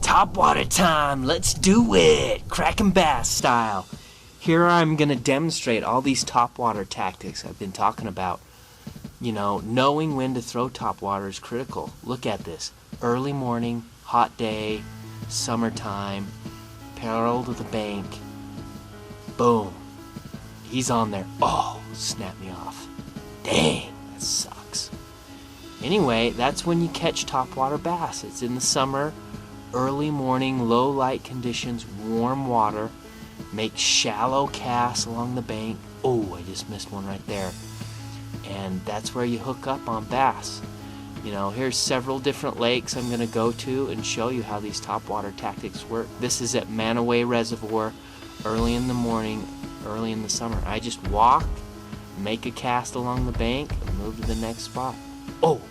Topwater time, let's do it! Kraken bass style. Here I'm going to demonstrate all these topwater tactics I've been talking about. You know, knowing when to throw topwater is critical. Look at this. Early morning, hot day, summertime, parallel to the bank. Boom. He's on there. Oh, snap me off. Dang, that sucks. Anyway, that's when you catch topwater bass. It's in the summer, early morning, low light conditions, warm water. Make shallow casts along the bank. Oh, I just missed one right there. And that's where you hook up on bass. You know, here's several different lakes I'm going to go to and show you how these topwater tactics work. This is at Manaway Reservoir, early in the morning, early in the summer. I just walk, make a cast along the bank, and move to the next spot. Oh,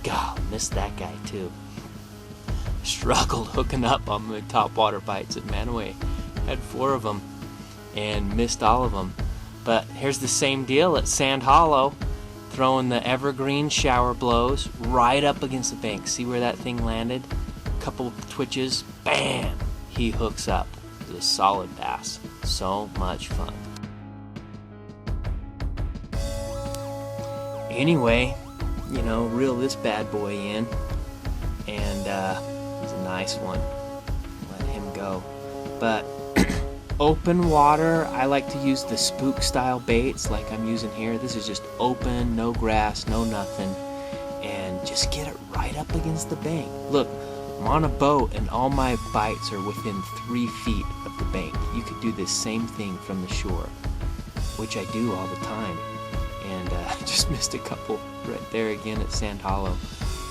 God, missed that guy too. Struggled hooking up on the topwater bites at Manaway. Had 4 of them and missed all of them. But here's the same deal at Sand Hollow, throwing the evergreen shower blows right up against the bank. See where that thing landed? Couple twitches, bam! He hooks up. It's a solid bass. So much fun. Anyway, you know, reel this bad boy in, and he's a nice one. Let him go. But open water, I like to use the spook style baits like I'm using here. This is just open, no grass, no nothing, and just get it right up against the bank. Look, I'm on a boat and all my bites are within 3 feet of the bank. You could do this same thing from the shore, which I do all the time. And I just missed a couple right there again at Sand Hollow.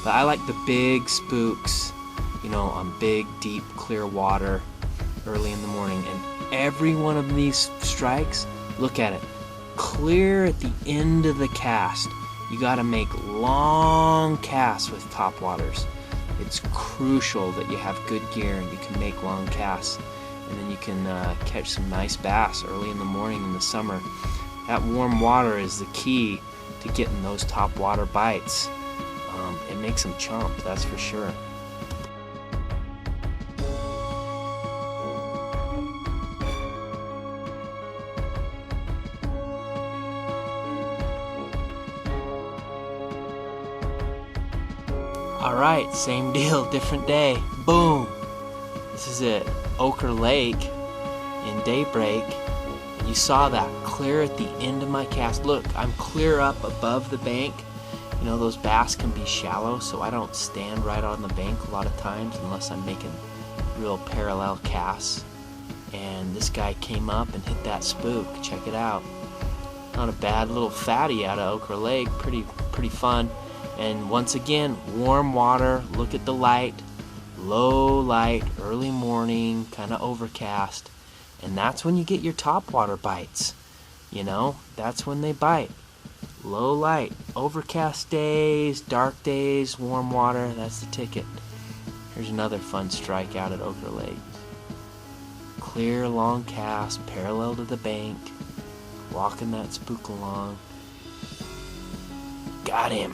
But I like the big spooks, you know, on big, deep, clear water early in the morning. And every one of these strikes, look at it, clear at the end of the cast. You got to make long casts with topwaters. It's crucial that you have good gear and you can make long casts, and then you can catch some nice bass early in the morning in the summer. That warm water is the key to getting those topwater bites. It makes them chomp, that's for sure. Alright, same deal, different day. Boom! This is at Ochre Lake in daybreak. And you saw that clear at the end of my cast. Look, I'm clear up above the bank. You know, those bass can be shallow, so I don't stand right on the bank a lot of times unless I'm making real parallel casts. And this guy came up and hit that spook. Check it out. Not a bad little fatty out of Ochre Lake. Pretty fun. And once again, warm water, look at the light, low light, early morning, kind of overcast, and that's when you get your topwater bites. You know, that's when they bite. Low light, overcast days, dark days, warm water, that's the ticket. Here's another fun strike out at Ochre Lake. Clear, long cast, parallel to the bank, walking that spook along. Got him.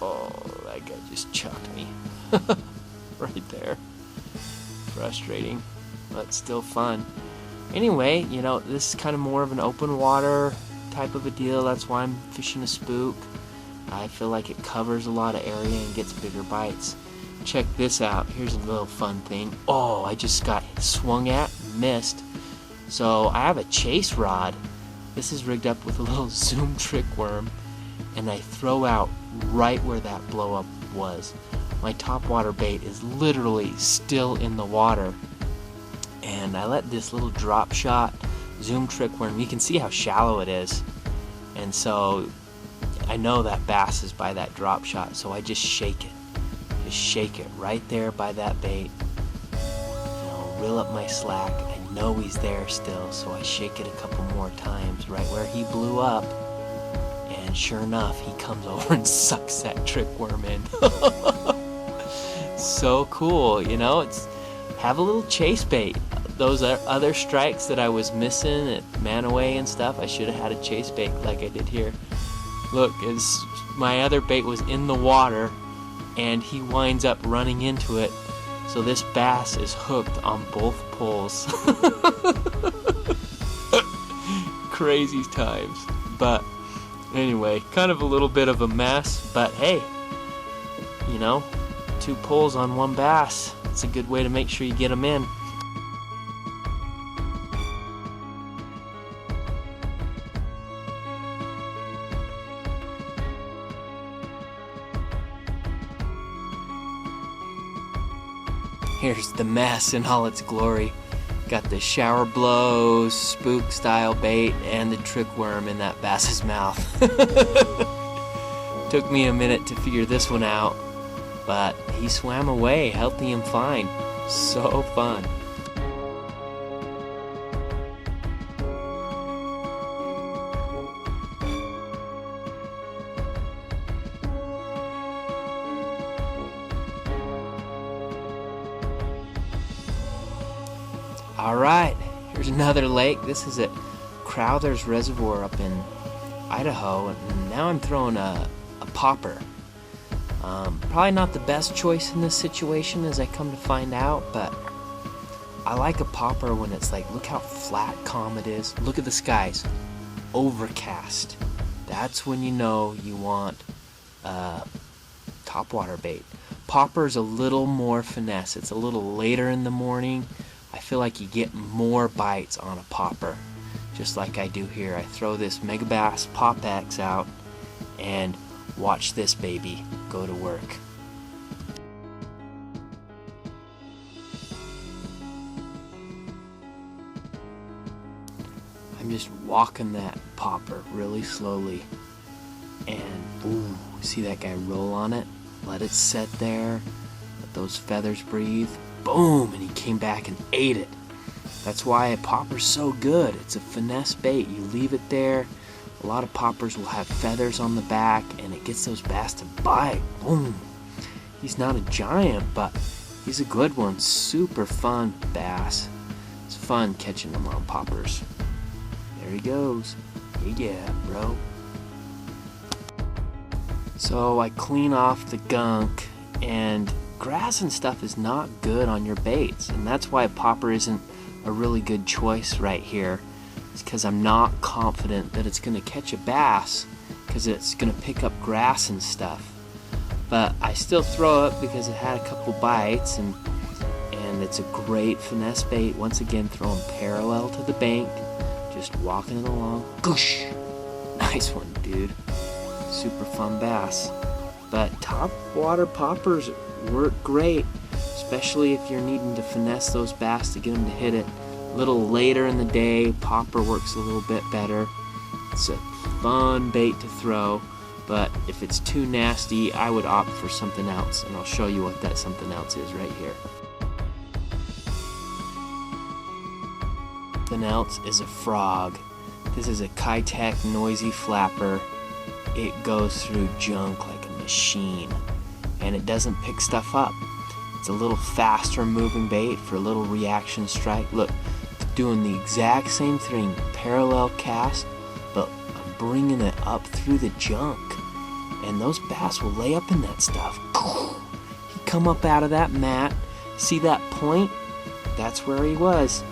Oh, that guy just chucked me. Right there. Frustrating, but still fun. Anyway, you know, this is kind of more of an open water type of a deal. That's why I'm fishing a spook. I feel like it covers a lot of area and gets bigger bites. Check this out. Here's a little fun thing. Oh, I just got swung at, missed. So I have a chase rod. This is rigged up with a little zoom trick worm, and I throw out right where that blow up was. My topwater bait is literally still in the water, and I let this little drop shot zoom trick worm, you can see how shallow it is, and so I know that bass is by that drop shot, so I just shake it right there by that bait. Reel up my slack. I know he's there still, so I shake it a couple more times right where he blew up. And sure enough, he comes over and sucks that trick worm in. So cool, you know, have a little chase bait. those other strikes that I was missing at man away and stuff, I should have had a chase bait like I did here. Look, my other bait was in the water, and he winds up running into it. So this bass is hooked on both poles. Crazy times. But anyway, kind of a little bit of a mess, but hey, you know, 2 poles on 1 bass. It's a good way to make sure you get them in. Here's the mess in all its glory. Got the shower blows, spook style bait, and the trick worm in that bass's mouth. Took me a minute to figure this one out, but he swam away healthy and fine. So fun. Alright, here's another lake. This is at Crowther's Reservoir up in Idaho, and now I'm throwing a popper. Probably not the best choice in this situation as I come to find out, but I like a popper when it's like, look how flat calm it is. Look at the skies. Overcast. That's when you know you want topwater bait. Popper's a little more finesse. It's a little later in the morning. I feel like you get more bites on a popper, just like I do here. I throw this Megabass Pop X out and watch this baby go to work. I'm just walking that popper really slowly, and ooh, see that guy roll on it? Let it sit there, let those feathers breathe. Boom, and he came back and ate it. That's why a popper's so good. It's a finesse bait. You leave it there. A lot of poppers will have feathers on the back, and it gets those bass to bite. Boom. He's not a giant, but he's a good one. Super fun bass. It's fun catching them on poppers. There he goes. Yeah, bro. So I clean off the gunk, and grass and stuff is not good on your baits, and that's why a popper isn't a really good choice right here. It's because I'm not confident that it's going to catch a bass, because it's going to pick up grass and stuff. But I still throw it because it had a couple bites, and it's a great finesse bait. Once again, throwing parallel to the bank, just walking it along. Goosh! Nice one, dude. Super fun bass. But topwater poppers work great, especially if you're needing to finesse those bass to get them to hit it. A little later in the day, popper works a little bit better. It's a fun bait to throw, but if it's too nasty, I would opt for something else, and I'll show you what that something else is right here. Something else is a frog. This is a Kitech noisy flapper. It goes through junk like a machine, and it doesn't pick stuff up. It's a little faster moving bait for a little reaction strike. Look, doing the exact same thing, parallel cast, but I'm bringing it up through the junk, and those bass will lay up in that stuff. He come up out of that mat. See that point? That's where he was.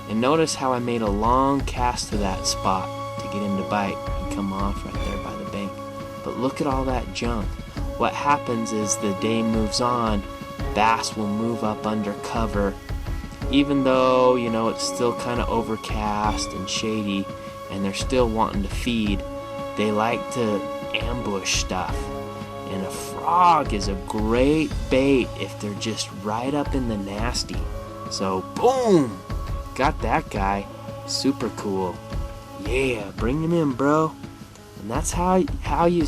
And notice how I made a long cast to that spot to get him to bite. He come off right there by the bank. But look at all that junk. What happens is the day moves on, bass will move up under cover. Even though, you know, it's still kind of overcast and shady, and they're still wanting to feed, they like to ambush stuff. And a frog is a great bait if they're just right up in the nasty. So, boom! Got that guy. Super cool. Yeah, bring him in, bro. And that's how you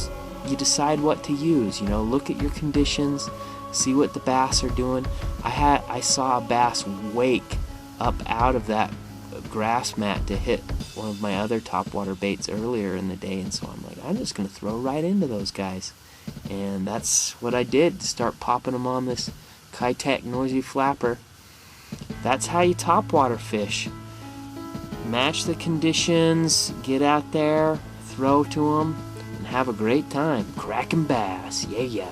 decide what to use. You know, look at your conditions, see what the bass are doing. I saw a bass wake up out of that grass mat to hit one of my other topwater baits earlier in the day, and so I'm like, I'm just gonna throw right into those guys. And that's what I did, start popping them on this Kitech noisy flapper. That's how you topwater fish. Match the conditions, get out there, throw to them, and have a great time. Cracking bass, yeah.